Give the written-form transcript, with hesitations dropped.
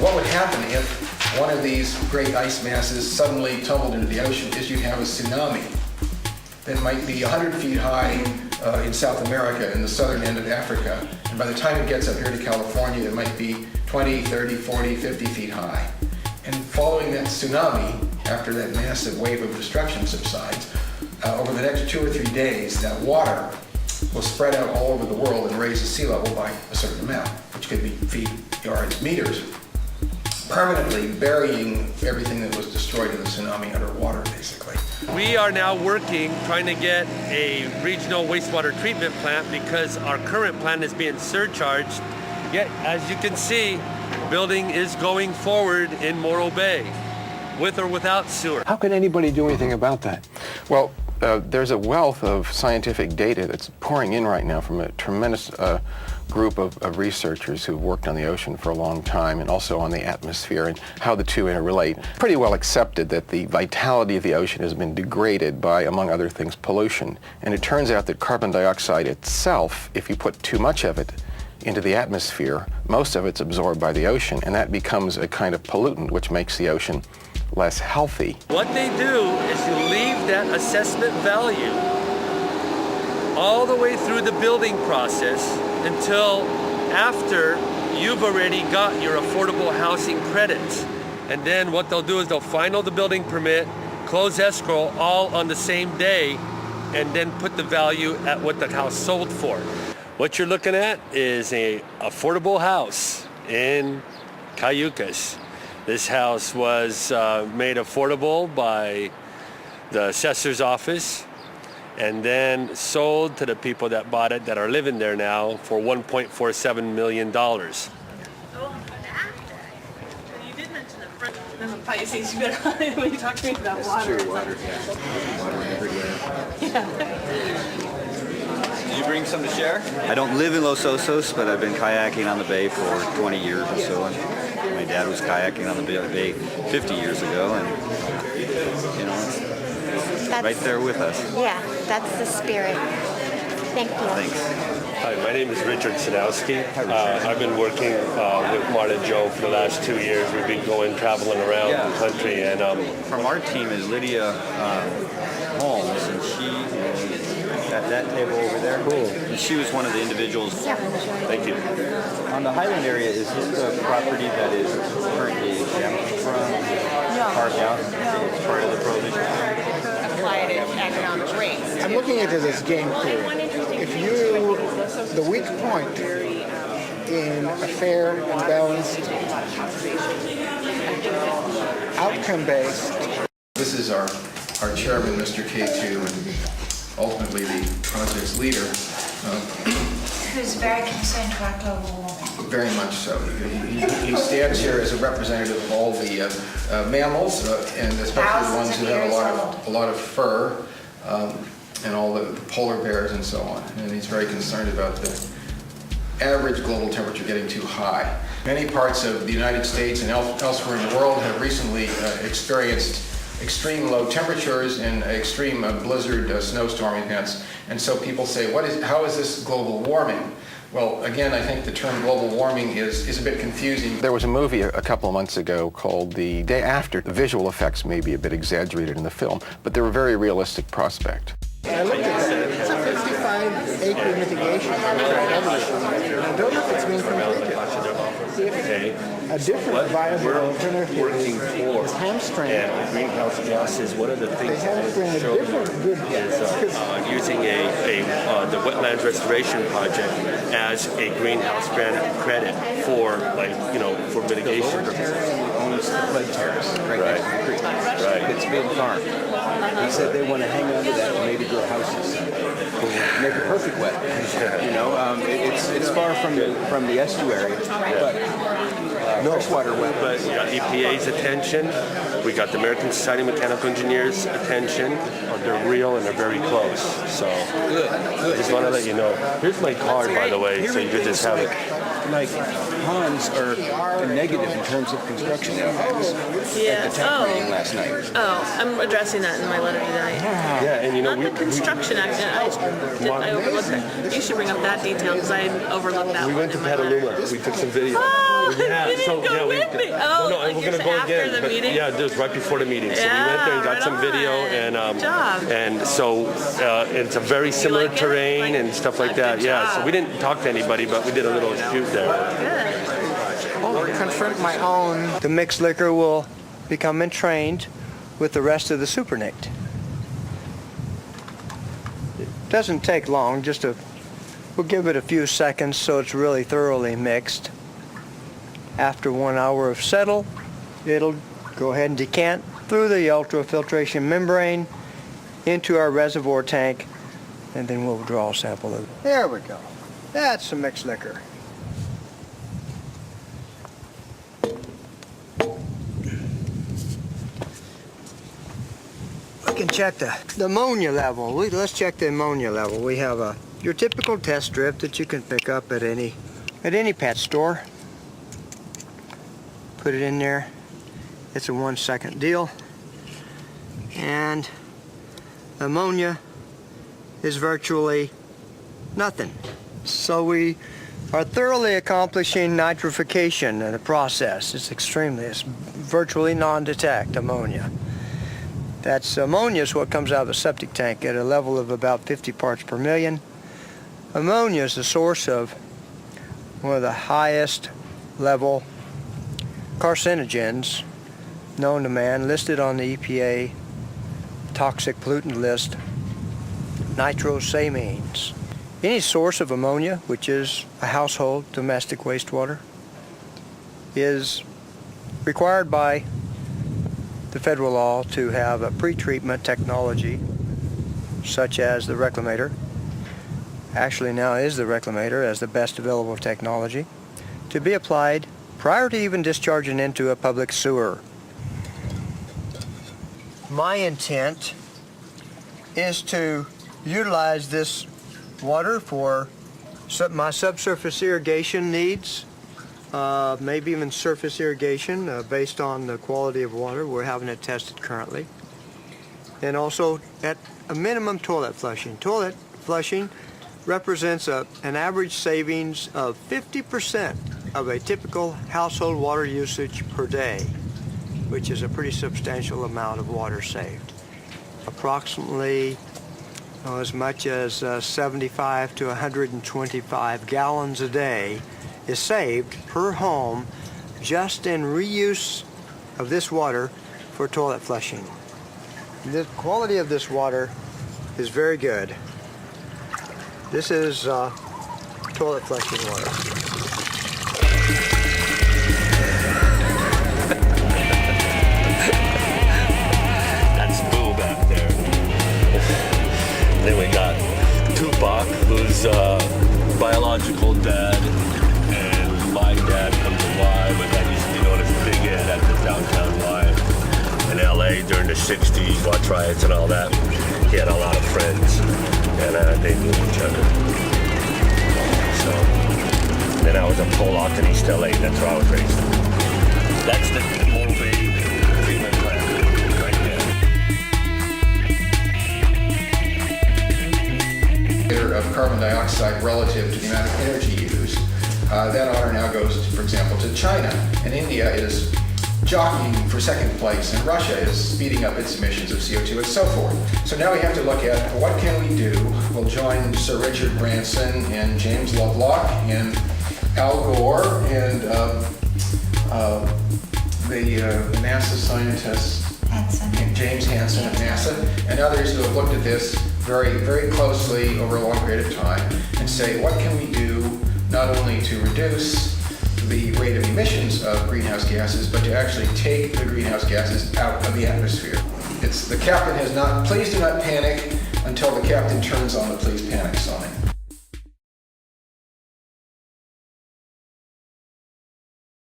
What would happen if one of these great ice masses suddenly tumbled into the ocean is you'd have a tsunami that might be 100 feet high in South America, in the southern end of Africa. And by the time it gets up here to California, it might be 20, 30, 40, 50 feet high. And following that tsunami, after that massive wave of destruction subsides, over the next 2 or 3 days, that water will spread out all over the world and raise the sea level by a certain amount, which could be feet, yards, meters, permanently burying everything that was destroyed in the tsunami underwater, basically. We are now working, trying to get a regional wastewater treatment plant because our current plant is being surcharged. Yet, as you can see, building is going forward in Morro Bay, with or without sewer. How can anybody do anything about that? Well, there's a wealth of scientific data that's pouring in right now from a tremendous group of researchers who've worked on the ocean for a long time and also on the atmosphere and how the two interrelate. Pretty well accepted that the vitality of the ocean has been degraded by, among other things, pollution. And it turns out that carbon dioxide itself, if you put too much of it into the atmosphere, most of it's absorbed by the ocean, and that becomes a kind of pollutant which makes the ocean less healthy. What they do is you leave that assessment value all the way through the building process until after you've already got your affordable housing credits. And then what they'll do is they'll final the building permit, close escrow all on the same day, and then put the value at what the house sold for. What you're looking at is a affordable house in Cayucas. This house was made affordable by the assessor's office and then sold to the people that bought it that are living there now for $1.47 million. You did mention the front of the Pisces. You better when you talk to me about water. Sure, water, yeah. Water everywhere. Yeah. Did you bring some to share? I don't live in Los Osos, but I've been kayaking on the bay for 20 years or so. And my dad was kayaking on the bay 50 years ago, and you know, it's right there with us. Yeah, that's the spirit. Thank you. Thanks. Hi, my name is Richard Sadowski. I've been working with Marta Joe for the last 2 years. We've been traveling around the country. And from our team is Lydia Holmes, and she is at that table over there. Cool. And she was one of the individuals. Yeah. thank you. On the Highland area, is this the property that is currently exempt from carved out as part of the prohibition? Applied economic rates. I'm looking at it as game theory. If you, the weak point in a fair and balanced, outcome-based. This is our chairman, Mr. K2, and ultimately the project's leader. Who's very concerned about global warming. Very much so. He stands here as a representative of all the mammals, and especially the ones who have a lot of fur, and all the polar bears and so on. And he's very concerned about the average global temperature getting too high. Many parts of the United States and elsewhere in the world have recently experienced extreme low temperatures and extreme blizzard snowstorm events. And so people say, how is this global warming? Well, again, I think the term global warming is a bit confusing. There was a movie a couple of months ago called The Day After. The visual effects may be a bit exaggerated in the film, but they're a very realistic prospect. I looked at that. It's a 55-acre mitigation project. I don't know if it's been completed. A different viable alternative is hamstring. And greenhouse gases, one of the things They hamstring a different good is using the wetlands restoration project as a greenhouse credit for for mitigation. Owns the flood terrace right next to the creek. Right. It's being farmed. He said they want to hang on to that and maybe grow houses. Make it perfect wet. You know, it's far from the estuary, but freshwater wet. But we got EPA's attention. We got the American Society of Mechanical Engineers' attention. They're real and they're very close. So Good. I just want to let you know. Here's my card, by the way, so you could just have it. like ponds are negative in terms of construction impacts. Yeah. At the tech meeting last night. Oh, I'm addressing that in my letter tonight. Yeah, and you know, Not the construction act. I overlooked that. You should bring up that detail because I overlooked that we one went to in my letter. Petaluma. We took some video. Oh, Yeah, you didn't go we with me. no, Oh, no, like we're you're gonna go after again. the But meeting? yeah, just right before the meeting. So we Yeah, went there and got right some video, on. Good job. and so it's a very similar like it? terrain Like, and stuff like good that. Yeah, job. so we didn't talk to anybody, but we did a little shoot there. Good. Or confront my own. The mixed liquor will become entrained with the rest of the supernict. It doesn't take long, we'll give it a few seconds so it's really thoroughly mixed. After 1 hour of settle, it'll go ahead and decant through the ultrafiltration membrane into our reservoir tank, and then we'll draw a sample of it. There we go. That's some mixed liquor. We can check the ammonia level. Let's check the ammonia level. We have your typical test strip that you can pick up at any pet store. Put it in there. It's a 1 second deal. And ammonia is virtually nothing. So we are thoroughly accomplishing nitrification in the process. It's virtually non-detect ammonia. Ammonia is what comes out of a septic tank at a level of about 50 parts per million. Ammonia is the source of one of the highest level carcinogens known to man, listed on the EPA toxic pollutant list, nitrosamines. Any source of ammonia, which is a household domestic wastewater, is required by the federal law to have a pretreatment technology such as the reclamator. Actually now is the reclamator as the best available technology to be applied prior to even discharging into a public sewer. My intent is to utilize this water for my subsurface irrigation needs, maybe even surface irrigation based on the quality of water. We're having it tested currently. And also at a minimum toilet flushing. Toilet flushing represents an average savings of 50% of a typical household water usage per day, which is a pretty substantial amount of water saved. Approximately as much as 75 to 125 gallons a day is saved per home just in reuse of this water for toilet flushing. The quality of this water is very good. This is toilet flushing water. That's Boo back there. Then we got Tupac, whose biological dad and my dad comes to Y, but that used to be known as Big Ed at the downtown Y in LA during the 60s, watch riots and all that. He had a lot of friends, and they knew each other. So, then I was a Pollock in East LA, that's where I was raised. That's the Morro Bay treatment plant, right there. Of carbon dioxide relative to the amount of energy used. That honor now goes, for example, to China, and India is jockeying for second place, and Russia is speeding up its emissions of CO2 and so forth. So now we have to look at what can we do. We'll join Sir Richard Branson and James Lovelock and Al Gore and the NASA scientists, James Hansen of NASA, and others who have looked at this very, very closely over a long period of time and say, what can we do not only to reduce the rate of emissions of greenhouse gases, but to actually take the greenhouse gases out of the atmosphere. The captain has not, please do not panic until the captain turns on the please panic sign.